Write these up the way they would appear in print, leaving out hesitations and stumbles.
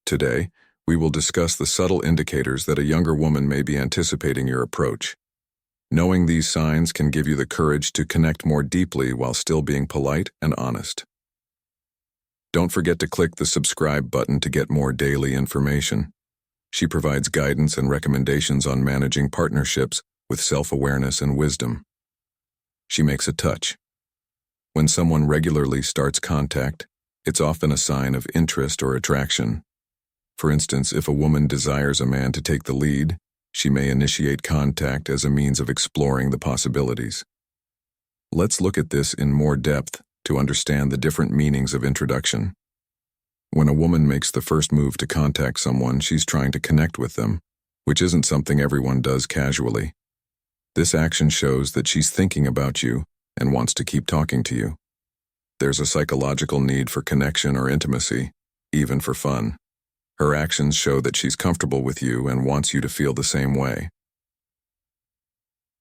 Today, we will discuss the subtle indicators that a younger woman may be anticipating your approach. Knowing these signs can give you the courage to connect more deeply while still being polite and honest. Don't forget to click the subscribe button to get more daily information. She provides guidance and recommendations on managing partnerships with self-awareness and wisdom. She makes a touch. When someone regularly starts contact, it's often a sign of interest or attraction. For instance, if a woman desires a man to take the lead, she may initiate contact as a means of exploring the possibilities. Let's look at this in more depth to understand the different meanings of introduction. When a woman makes the first move to contact someone, she's trying to connect with them, which isn't something everyone does casually. This action shows that she's thinking about you and wants to keep talking to you. There's a psychological need for connection or intimacy, even for fun. Her actions show that she's comfortable with you and wants you to feel the same way.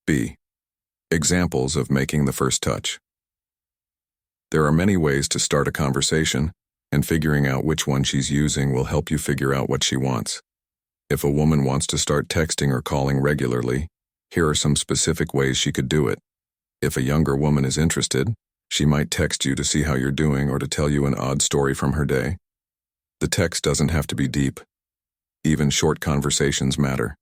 B. Examples of making the first touch. There are many ways to start a conversation, and figuring out which one she's using will help you figure out what she wants. If a woman wants to start texting or calling regularly, here are some specific ways she could do it. If a younger woman is interested, she might text you to see how you're doing or to tell you an odd story from her day. The text doesn't have to be deep. Even short conversations matter.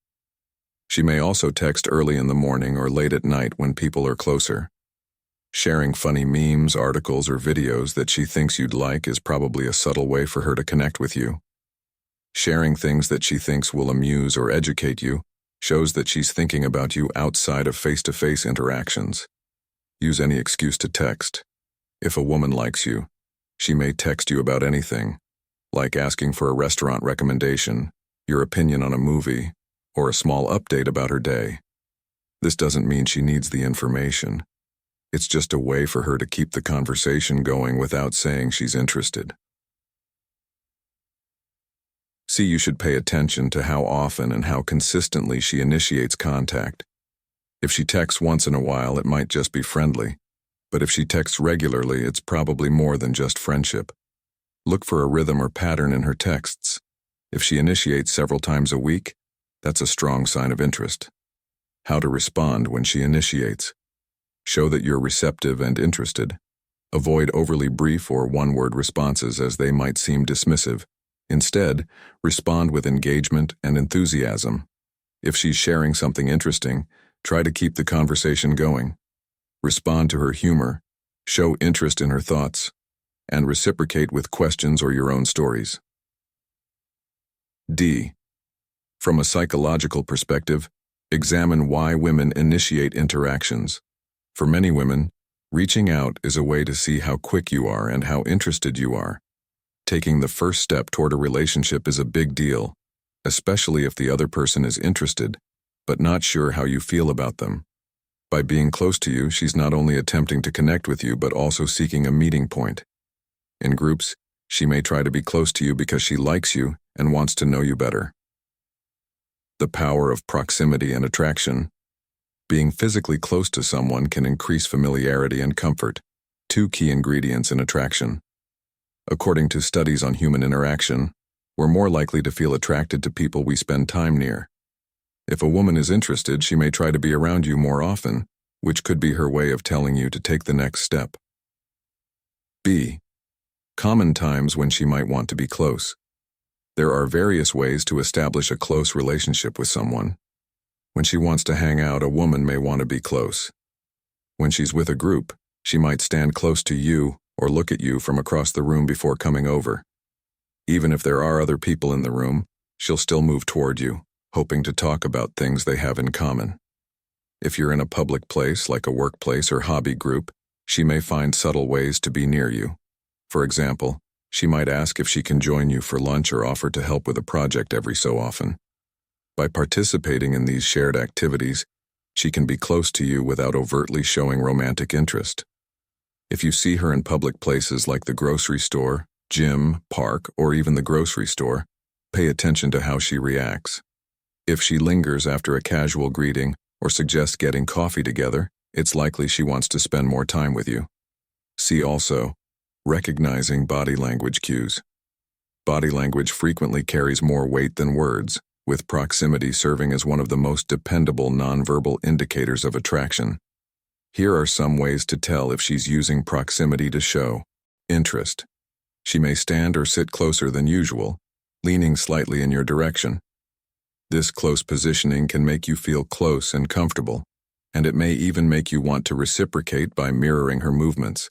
She may also text early in the morning or late at night when people are closer. Sharing funny memes, articles, or videos that she thinks you'd like is probably a subtle way for her to connect with you. Sharing things that she thinks will amuse or educate you shows that she's thinking about you outside of face-to-face interactions. Use any excuse to text. If a woman likes you, she may text you about anything, like asking for a restaurant recommendation, your opinion on a movie, or a small update about her day. This doesn't mean she needs the information. It's just a way for her to keep the conversation going without saying she's interested. See, you should pay attention to how often and how consistently she initiates contact. If she texts once in a while, it might just be friendly, but if she texts regularly, it's probably more than just friendship. Look for a rhythm or pattern in her texts. If she initiates several times a week, that's a strong sign of interest. How to respond when she initiates. Show that you're receptive and interested. Avoid overly brief or one-word responses as they might seem dismissive. Instead, respond with engagement and enthusiasm. If she's sharing something interesting, try to keep the conversation going. Respond to her humor, show interest in her thoughts, and reciprocate with questions or your own stories. D. From a psychological perspective, examine why women initiate interactions. For many women, reaching out is a way to see how quick you are and how interested you are. Taking the first step toward a relationship is a big deal, especially if the other person is interested, but not sure how you feel about them. By being close to you, she's not only attempting to connect with you, but also seeking a meeting point. In groups, she may try to be close to you because she likes you and wants to know you better. The power of proximity and attraction. Being physically close to someone can increase familiarity and comfort, two key ingredients in attraction. According to studies on human interaction, we're more likely to feel attracted to people we spend time near. If a woman is interested, she may try to be around you more often, which could be her way of telling you to take the next step. B. Common times when she might want to be close. There are various ways to establish a close relationship with someone. When she wants to hang out, a woman may want to be close. When she's with a group, she might stand close to you or look at you from across the room before coming over. Even if there are other people in the room, she'll still move toward you, hoping to talk about things they have in common. If you're in a public place like a workplace or hobby group, she may find subtle ways to be near you. For example, she might ask if she can join you for lunch or offer to help with a project every so often. By participating in these shared activities, she can be close to you without overtly showing romantic interest. If you see her in public places like the grocery store, gym, park, or even the grocery store, pay attention to how she reacts. If she lingers after a casual greeting or suggests getting coffee together, it's likely she wants to spend more time with you. See also, recognizing body language cues. Body language frequently carries more weight than words, with proximity serving as one of the most dependable nonverbal indicators of attraction. Here are some ways to tell if she's using proximity to show interest. She may stand or sit closer than usual, leaning slightly in your direction. This close positioning can make you feel close and comfortable, and it may even make you want to reciprocate by mirroring her movements.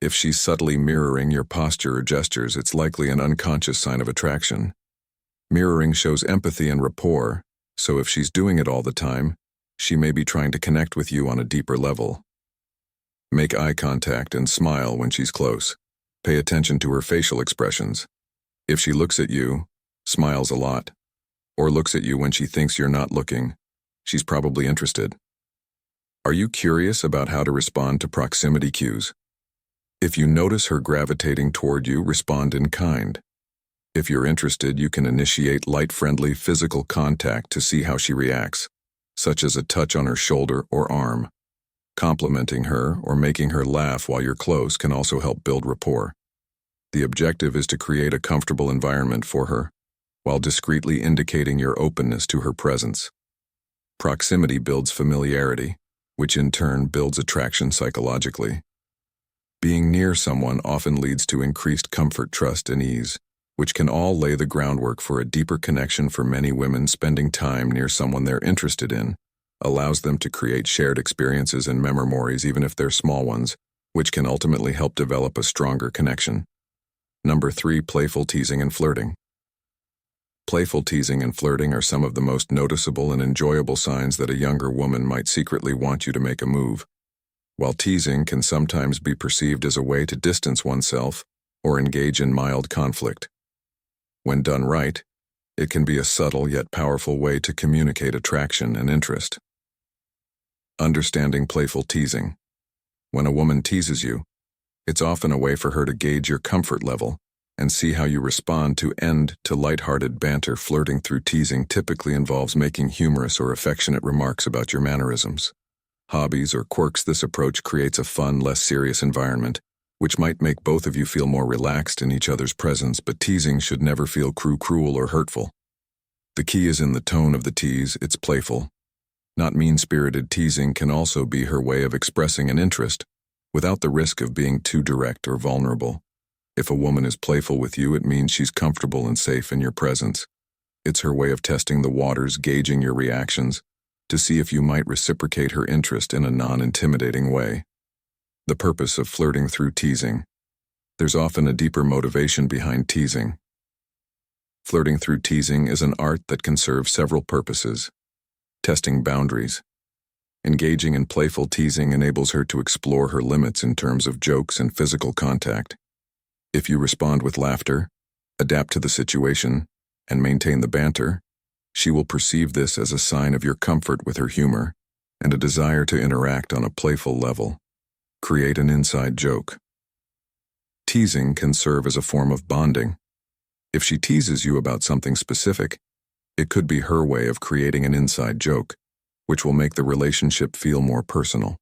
If she's subtly mirroring your posture or gestures, it's likely an unconscious sign of attraction. Mirroring shows empathy and rapport, so if she's doing it all the time, she may be trying to connect with you on a deeper level. Make eye contact and smile when she's close. Pay attention to her facial expressions. If she looks at you, smiles a lot, or looks at you when she thinks you're not looking, she's probably interested. Are you curious about how to respond to proximity cues? If you notice her gravitating toward you, respond in kind. If you're interested, you can initiate light, friendly physical contact to see how she reacts, such as a touch on her shoulder or arm. Complimenting her or making her laugh while you're close can also help build rapport. The objective is to create a comfortable environment for her, while discreetly indicating your openness to her presence. Proximity builds familiarity, which in turn builds attraction psychologically. Being near someone often leads to increased comfort, trust, and ease, which can all lay the groundwork for a deeper connection. For many women, spending time near someone they're interested in allows them to create shared experiences and memories, even if they're small ones, which can ultimately help develop a stronger connection. Number 3, playful teasing and flirting. Playful teasing and flirting are some of the most noticeable and enjoyable signs that a younger woman might secretly want you to make a move. While teasing can sometimes be perceived as a way to distance oneself or engage in mild conflict, when done right, it can be a subtle yet powerful way to communicate attraction and interest. Understanding playful teasing. When a woman teases you, it's often a way for her to gauge your comfort level and see how you respond to lighthearted banter. Flirting through teasing typically involves making humorous or affectionate remarks about your mannerisms, hobbies, or quirks. This approach creates a fun, less serious environment, which might make both of you feel more relaxed in each other's presence, but teasing should never feel cruel or hurtful. The key is in the tone of the tease. It's playful, not mean-spirited. Teasing can also be her way of expressing an interest, without the risk of being too direct or vulnerable. If a woman is playful with you, it means she's comfortable and safe in your presence. It's her way of testing the waters, gauging your reactions, to see if you might reciprocate her interest in a non-intimidating way. The purpose of flirting through teasing. There's often a deeper motivation behind teasing. Flirting through teasing is an art that can serve several purposes. Testing boundaries. Engaging in playful teasing enables her to explore her limits in terms of jokes and physical contact. If you respond with laughter, adapt to the situation, and maintain the banter, she will perceive this as a sign of your comfort with her humor and a desire to interact on a playful level. Create an inside joke. Teasing can serve as a form of bonding. If she teases you about something specific, it could be her way of creating an inside joke, which will make the relationship feel more personal.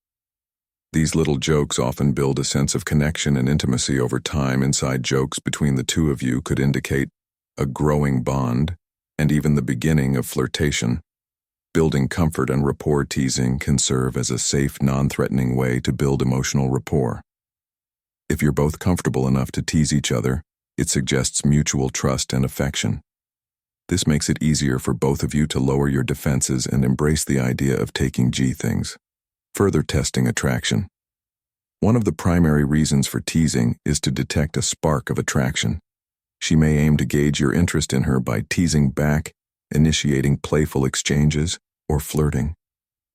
These little jokes often build a sense of connection and intimacy over time. Inside jokes between the two of you could indicate a growing bond and even the beginning of flirtation. Building comfort and rapport. Teasing can serve as a safe, non-threatening way to build emotional rapport. If you're both comfortable enough to tease each other, it suggests mutual trust and affection. This makes it easier for both of you to lower your defenses and embrace the idea of taking things. Further testing attraction. One of the primary reasons for teasing is to detect a spark of attraction. She may aim to gauge your interest in her by teasing back, initiating playful exchanges, or flirting.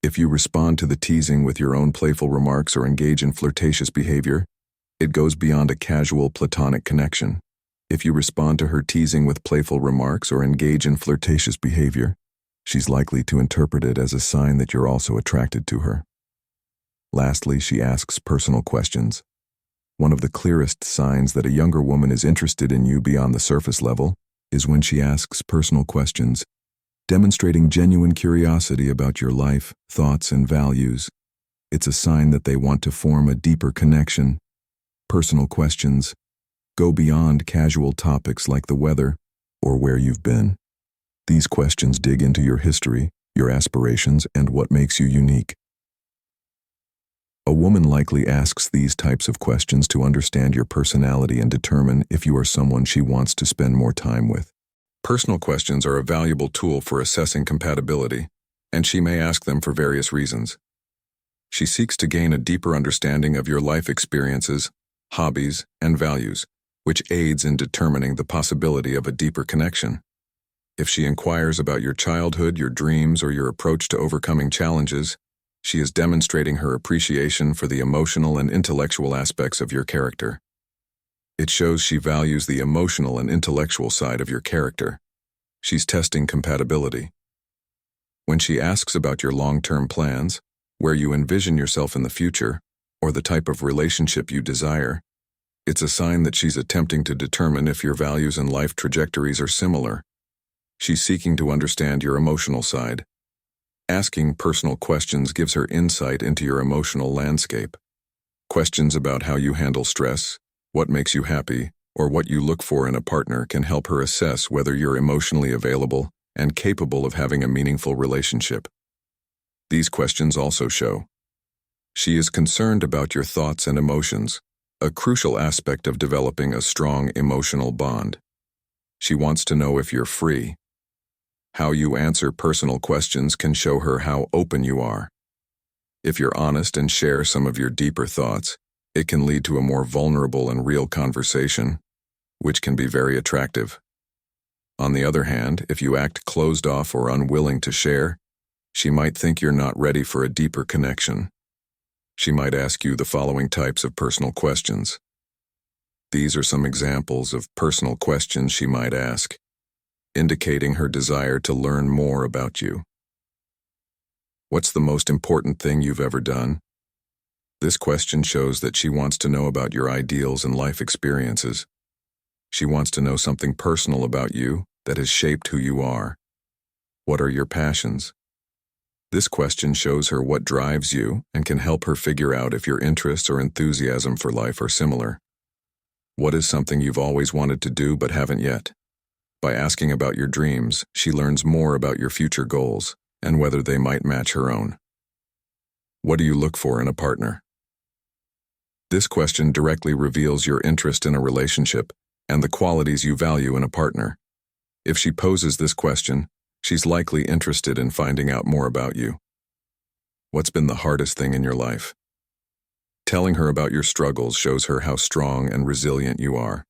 If you respond to the teasing with your own playful remarks or engage in flirtatious behavior, it goes beyond a casual platonic connection. If you respond to her teasing with playful remarks or engage in flirtatious behavior, she's likely to interpret it as a sign that you're also attracted to her. Lastly, she asks personal questions. One of the clearest signs that a younger woman is interested in you beyond the surface level is when she asks personal questions, demonstrating genuine curiosity about your life, thoughts, and values. It's a sign that they want to form a deeper connection. Personal questions, Go beyond casual topics like the weather or where you've been. These questions dig into your history, your aspirations, and what makes you unique. A woman likely asks these types of questions to understand your personality and determine if you are someone she wants to spend more time with. Personal questions are a valuable tool for assessing compatibility, and she may ask them for various reasons. She seeks to gain a deeper understanding of your life experiences, hobbies, and values, which aids in determining the possibility of a deeper connection. If she inquires about your childhood, your dreams, or your approach to overcoming challenges, she is demonstrating her appreciation for the emotional and intellectual aspects of your character. It shows she values the emotional and intellectual side of your character. She's testing compatibility. When she asks about your long-term plans, where you envision yourself in the future, or the type of relationship you desire, it's a sign that she's attempting to determine if your values and life trajectories are similar. She's seeking to understand your emotional side. Asking personal questions gives her insight into your emotional landscape. Questions about how you handle stress, what makes you happy, or what you look for in a partner can help her assess whether you're emotionally available and capable of having a meaningful relationship. These questions also show she is concerned about your thoughts and emotions, a crucial aspect of developing a strong emotional bond. She wants to know if you're free. How you answer personal questions can show her how open you are. If you're honest and share some of your deeper thoughts, it can lead to a more vulnerable and real conversation, which can be very attractive. On the other hand, if you act closed off or unwilling to share, she might think you're not ready for a deeper connection. She might ask you the following types of personal questions. These are some examples of personal questions she might ask, indicating her desire to learn more about you. What's the most important thing you've ever done? This question shows that she wants to know about your ideals and life experiences. She wants to know something personal about you that has shaped who you are. What are your passions? This question shows her what drives you and can help her figure out if your interests or enthusiasm for life are similar. What is something you've always wanted to do but haven't yet? By asking about your dreams, she learns more about your future goals and whether they might match her own. What do you look for in a partner? This question directly reveals your interest in a relationship and the qualities you value in a partner. If she poses this question, she's likely interested in finding out more about you. What's been the hardest thing in your life? Telling her about your struggles shows her how strong and resilient you are.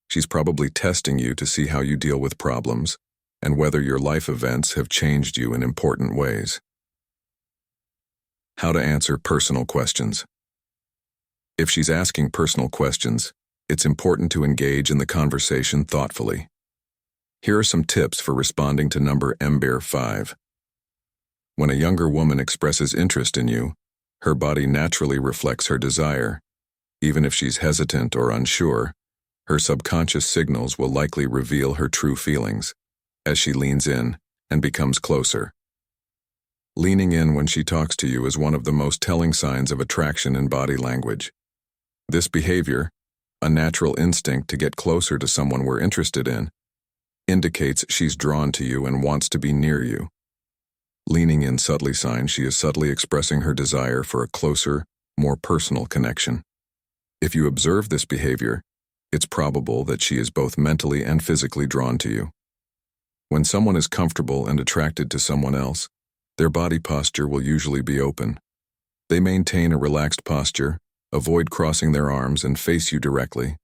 She's probably testing you to see how you deal with problems and whether your life events have changed you in important ways. How to answer personal questions. If she's asking personal questions, it's important to engage in the conversation thoughtfully. Here are some tips for responding to number MBER5. When a younger woman expresses interest in you, her body naturally reflects her desire. Even if she's hesitant or unsure, her subconscious signals will likely reveal her true feelings as she leans in and becomes closer. Leaning in when she talks to you is one of the most telling signs of attraction in body language. This behavior, a natural instinct to get closer to someone we're interested in, indicates she's drawn to you and wants to be near you. Leaning in subtly signs she is subtly expressing her desire for a closer, more personal connection. If you observe this behavior, it's probable that she is both mentally and physically drawn to you. When someone is comfortable and attracted to someone else, their body posture will usually be open. They maintain a relaxed posture, avoid crossing their arms, and face you directly.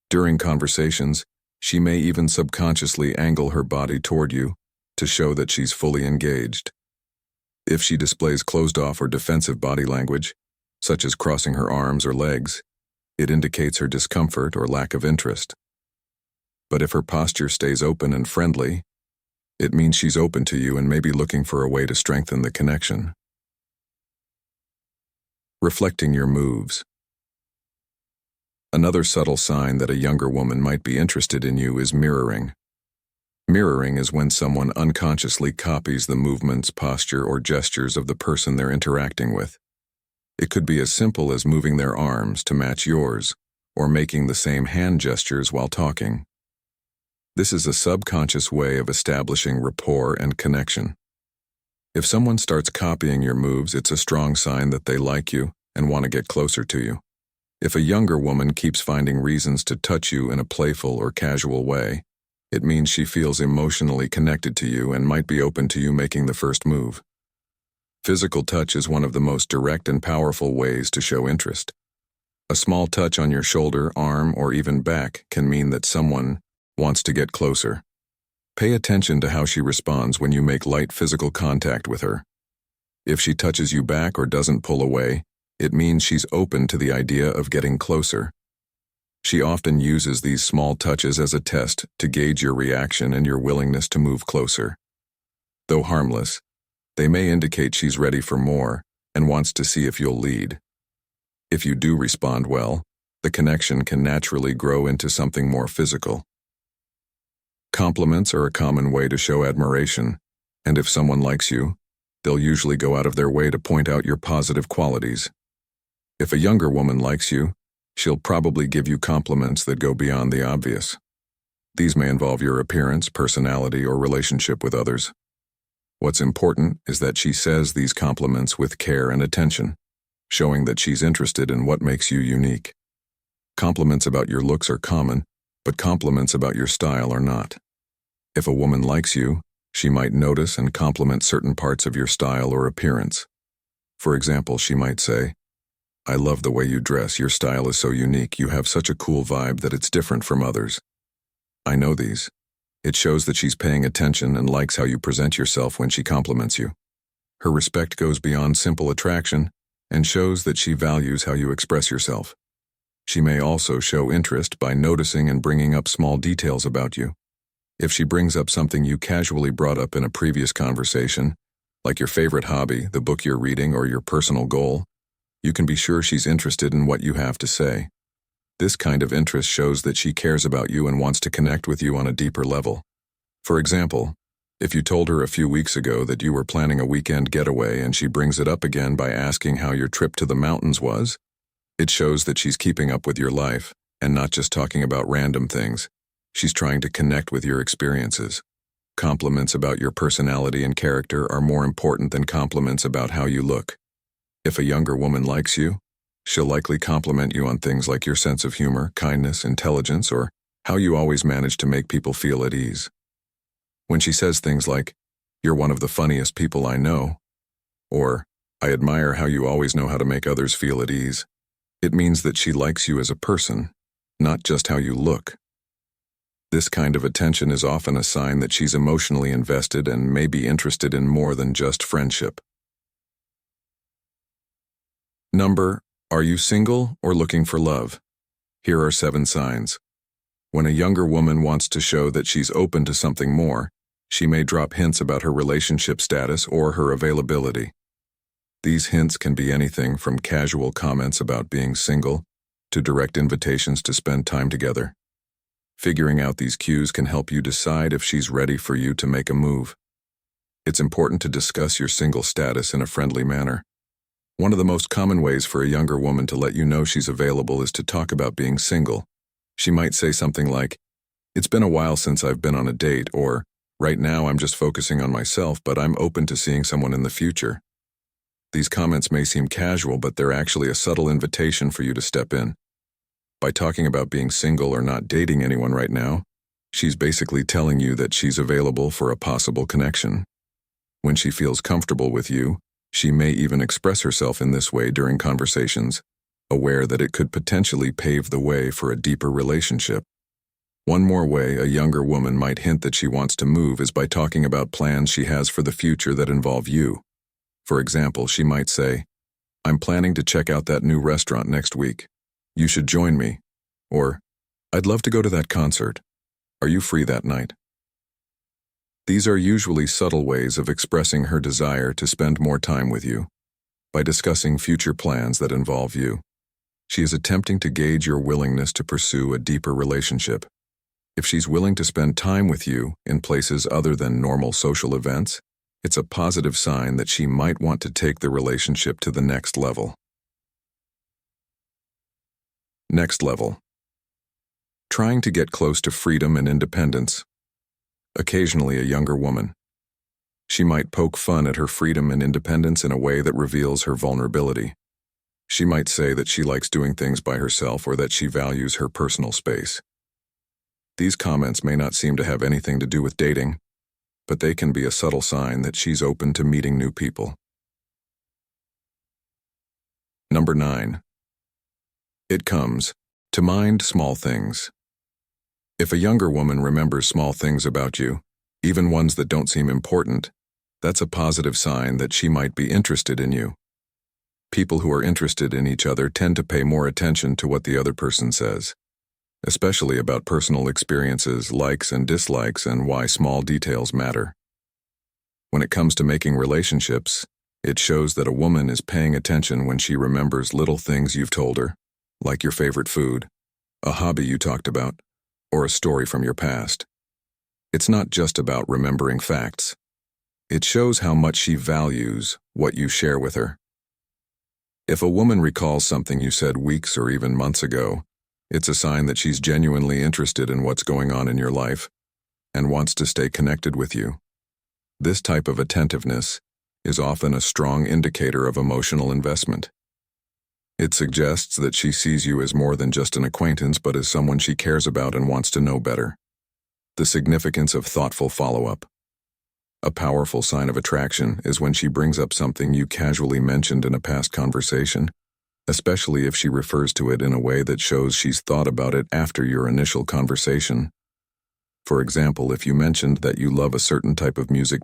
During conversations, she may even subconsciously angle her body toward you to show that she's fully engaged. If she displays closed-off or defensive body language, such as crossing her arms or legs, it indicates her discomfort or lack of interest. But if her posture stays open and friendly, it means she's open to you and may be looking for a way to strengthen the connection. Reflecting your moves. Another subtle sign that a younger woman might be interested in you is mirroring. Mirroring is when someone unconsciously copies the movements, posture, or gestures of the person they're interacting with. It could be as simple as moving their arms to match yours, or making the same hand gestures while talking. This is a subconscious way of establishing rapport and connection. If someone starts copying your moves, it's a strong sign that they like you and want to get closer to you. If a younger woman keeps finding reasons to touch you in a playful or casual way, it means she feels emotionally connected to you and might be open to you making the first move. Physical touch is one of the most direct and powerful ways to show interest. A small touch on your shoulder, arm, or even back can mean that someone wants to get closer. Pay attention to how she responds when you make light physical contact with her. If she touches you back or doesn't pull away, it means she's open to the idea of getting closer. She often uses these small touches as a test to gauge your reaction and your willingness to move closer. Though harmless, they may indicate she's ready for more and wants to see if you'll lead. If you do respond well, the connection can naturally grow into something more physical. Compliments are a common way to show admiration, and if someone likes you, they'll usually go out of their way to point out your positive qualities. If a younger woman likes you, she'll probably give you compliments that go beyond the obvious. These may involve your appearance, personality, or relationship with others. What's important is that she says these compliments with care and attention, showing that she's interested in what makes you unique. Compliments about your looks are common, but compliments about your style are not. If a woman likes you, she might notice and compliment certain parts of your style or appearance. For example, she might say, "I love the way you dress. Your style is so unique. You have such a cool vibe that it's different from others." I know these. It shows that she's paying attention and likes how you present yourself when she compliments you. Her respect goes beyond simple attraction and shows that she values how you express yourself. She may also show interest by noticing and bringing up small details about you. If she brings up something you casually brought up in a previous conversation, like your favorite hobby, the book you're reading, or your personal goal, you can be sure she's interested in what you have to say. This kind of interest shows that she cares about you and wants to connect with you on a deeper level. For example, if you told her a few weeks ago that you were planning a weekend getaway and she brings it up again by asking how your trip to the mountains was, it shows that she's keeping up with your life and not just talking about random things. She's trying to connect with your experiences. Compliments about your personality and character are more important than compliments about how you look. If a younger woman likes you, she'll likely compliment you on things like your sense of humor, kindness, intelligence, or how you always manage to make people feel at ease. When she says things like, "You're one of the funniest people I know," or "I admire how you always know how to make others feel at ease," it means that she likes you as a person, not just how you look. This kind of attention is often a sign that she's emotionally invested and may be interested in more than just friendship. Number: are you single or looking for love? Here are 7 signs. When a younger woman wants to show that she's open to something more, she may drop hints about her relationship status or her availability. These hints can be anything from casual comments about being single to direct invitations to spend time together. Figuring out these cues can help you decide if she's ready for you to make a move. It's important to discuss your single status in a friendly manner. One of the most common ways for a younger woman to let you know she's available is to talk about being single. She might say something like, "It's been a while since I've been on a date," or "Right now I'm just focusing on myself, but I'm open to seeing someone in the future." These comments may seem casual, but they're actually a subtle invitation for you to step in. By talking about being single or not dating anyone right now, she's basically telling you that she's available for a possible connection. When she feels comfortable with you, she may even express herself in this way during conversations, aware that it could potentially pave the way for a deeper relationship. One more way a younger woman might hint that she wants to move is by talking about plans she has for the future that involve you. For example, she might say, "I'm planning to check out that new restaurant next week. You should join me." Or, "I'd love to go to that concert. Are you free that night?" These are usually subtle ways of expressing her desire to spend more time with you. By discussing future plans that involve you, she is attempting to gauge your willingness to pursue a deeper relationship. If she's willing to spend time with you in places other than normal social events, it's a positive sign that she might want to take the relationship to the next level. Next level. Trying to get close to freedom and independence. Occasionally a younger woman. She might poke fun at her freedom and independence in a way that reveals her vulnerability. She might say that she likes doing things by herself or that she values her personal space. These comments may not seem to have anything to do with dating, but they can be a subtle sign that she's open to meeting new people. Number 9. It comes to mind small things. If a younger woman remembers small things about you, even ones that don't seem important, that's a positive sign that she might be interested in you. People who are interested in each other tend to pay more attention to what the other person says, especially about personal experiences, likes and dislikes, and why small details matter. When it comes to making relationships, it shows that a woman is paying attention when she remembers little things you've told her, like your favorite food, a hobby you talked about, or a story from your past. It's not just about remembering facts. It shows how much she values what you share with her. If a woman recalls something you said weeks or even months ago, it's a sign that she's genuinely interested in what's going on in your life and wants to stay connected with you. This type of attentiveness is often a strong indicator of emotional investment. It suggests that she sees you as more than just an acquaintance, but as someone she cares about and wants to know better. The significance of thoughtful follow-up. A powerful sign of attraction is when she brings up something you casually mentioned in a past conversation, especially if she refers to it in a way that shows she's thought about it after your initial conversation. For example, if you mentioned that you love a certain type of music,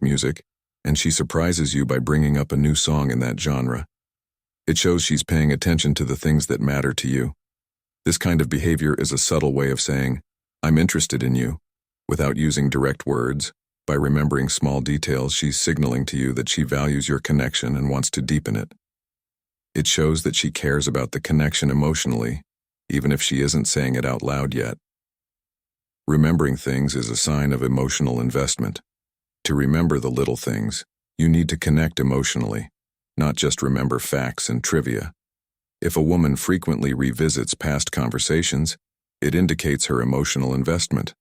and she surprises you by bringing up a new song in that genre, it shows she's paying attention to the things that matter to you. This kind of behavior is a subtle way of saying, "I'm interested in you," without using direct words. By remembering small details, she's signaling to you that she values your connection and wants to deepen it. It shows that she cares about the connection emotionally, even if she isn't saying it out loud yet. Remembering things is a sign of emotional investment. To remember the little things, you need to connect emotionally, not just remember facts and trivia. If a woman frequently revisits past conversations, it indicates her emotional investment.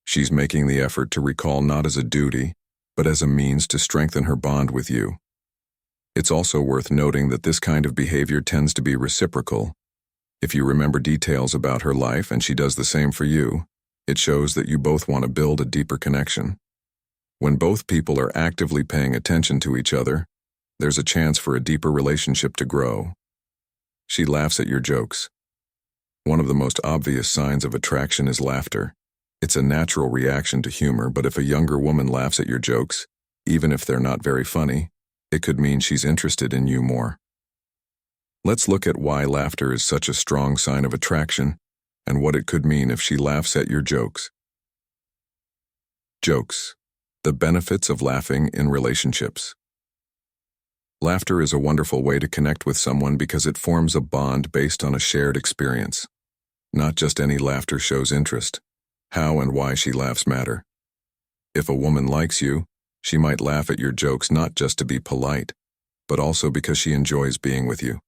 She's making the effort to recall not as a duty, but as a means to strengthen her bond with you. It's also worth noting that this kind of behavior tends to be reciprocal. If you remember details about her life and she does the same for you, it shows that you both want to build a deeper connection. When both people are actively paying attention to each other, there's a chance for a deeper relationship to grow. She laughs at your jokes. One of the most obvious signs of attraction is laughter. It's a natural reaction to humor, but if a younger woman laughs at your jokes, even if they're not very funny, it could mean she's interested in you more. Let's look at why laughter is such a strong sign of attraction and what it could mean if she laughs at your jokes. Jokes. The benefits of laughing in relationships. Laughter is a wonderful way to connect with someone because it forms a bond based on a shared experience. Not just any laughter shows interest. How and why she laughs matter. If a woman likes you, she might laugh at your jokes not just to be polite, but also because she enjoys being with you.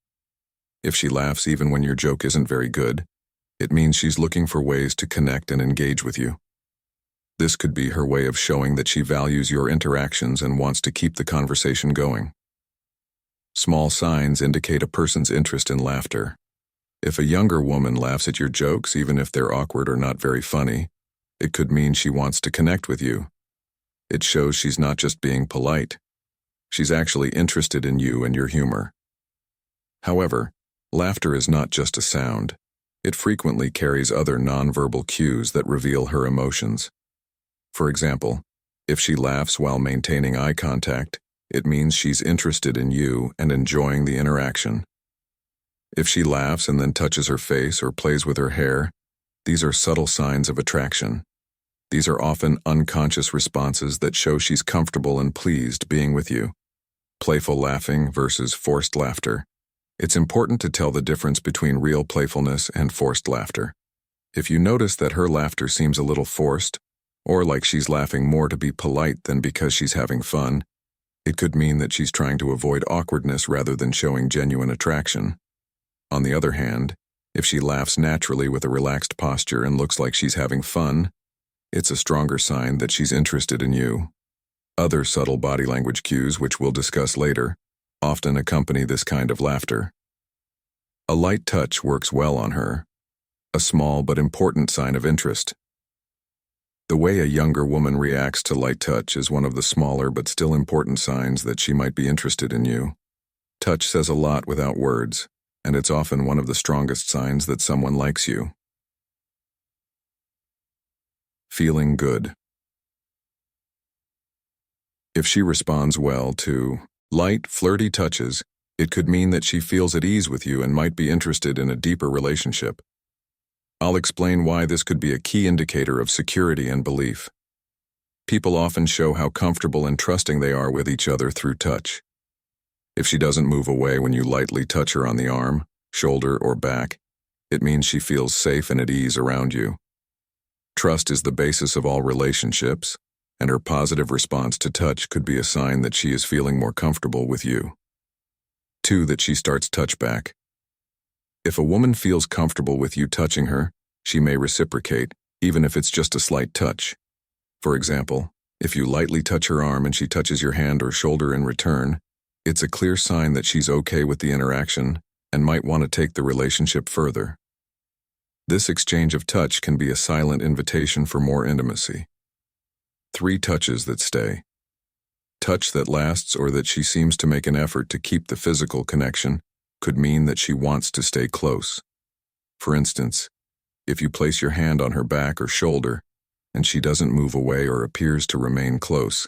If she laughs even when your joke isn't very good, it means she's looking for ways to connect and engage with you. This could be her way of showing that she values your interactions and wants to keep the conversation going. Small signs indicate a person's interest in laughter. If a younger woman laughs at your jokes, even if they're awkward or not very funny, it could mean she wants to connect with you. It shows she's not just being polite. She's actually interested in you and your humor. However, laughter is not just a sound. It frequently carries other nonverbal cues that reveal her emotions. For example, if she laughs while maintaining eye contact, it means she's interested in you and enjoying the interaction. If she laughs and then touches her face or plays with her hair, these are subtle signs of attraction. These are often unconscious responses that show she's comfortable and pleased being with you. Playful laughing versus forced laughter. It's important to tell the difference between real playfulness and forced laughter. If you notice that her laughter seems a little forced, or like she's laughing more to be polite than because she's having fun, it could mean that she's trying to avoid awkwardness rather than showing genuine attraction. On the other hand, If she laughs naturally with a relaxed posture and looks like she's having fun, it's a stronger sign that she's interested in you. Other subtle body language cues, which we'll discuss later, often accompany this kind of laughter. A light touch works well on her, a small but important sign of interest. The way a younger woman reacts to light touch is one of the smaller but still important signs that she might be interested in you. Touch says a lot without words, and it's often one of the strongest signs that someone likes you. Feeling good. If she responds well to light, flirty touches, it could mean that she feels at ease with you and might be interested in a deeper relationship. I'll explain why this could be a key indicator of security and belief. People often show how comfortable and trusting they are with each other through touch. If she doesn't move away when you lightly touch her on the arm, shoulder, or back, it means she feels safe and at ease around you. Trust is the basis of all relationships, and her positive response to touch could be a sign that she is feeling more comfortable with you. 2. That she starts touch back. If a woman feels comfortable with you touching her, she may reciprocate, even if it's just a slight touch. For example, if you lightly touch her arm and she touches your hand or shoulder in return, it's a clear sign that she's okay with the interaction and might want to take the relationship further. This exchange of touch can be a silent invitation for more intimacy. 3 touches that stay. Touch that lasts or that she seems to make an effort to keep the physical connection could mean that she wants to stay close. For instance, if you place your hand on her back or shoulder and she doesn't move away or appears to remain close,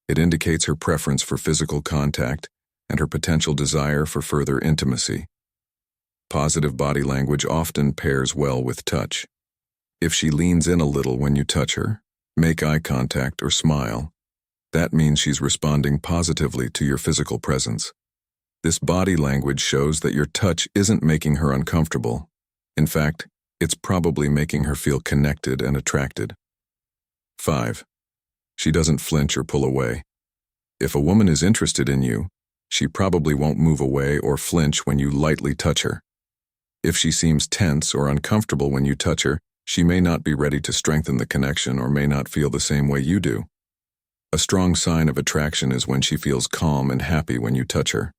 it indicates her preference for physical contact and her potential desire for further intimacy. Positive body language often pairs well with touch. If she leans in a little when you touch her, make eye contact, or smile, that means she's responding positively to your physical presence. This body language shows that your touch isn't making her uncomfortable. In fact, it's probably making her feel connected and attracted. 5. She doesn't flinch or pull away. If a woman is interested in you, she probably won't move away or flinch when you lightly touch her. If she seems tense or uncomfortable when you touch her, she may not be ready to strengthen the connection or may not feel the same way you do. A strong sign of attraction is when she feels calm and happy when you touch her.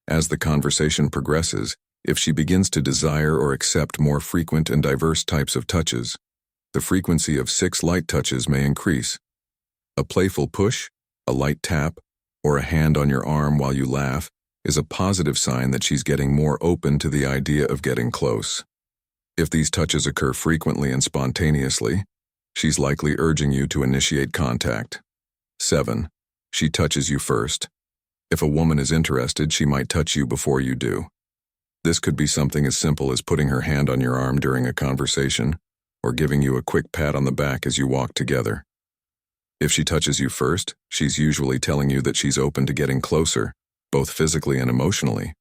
As the conversation progresses, if she begins to desire or accept more frequent and diverse types of touches, the frequency of 6 light touches may increase. A playful push, a light tap, or a hand on your arm while you laugh is a positive sign that she's getting more open to the idea of getting close. If these touches occur frequently and spontaneously, she's likely urging you to initiate contact. 7. She touches you first. If a woman is interested, she might touch you before you do. This could be something as simple as putting her hand on your arm during a conversation, or giving you a quick pat on the back as you walk together. If she touches you first, she's usually telling you that she's open to getting closer, both physically and emotionally.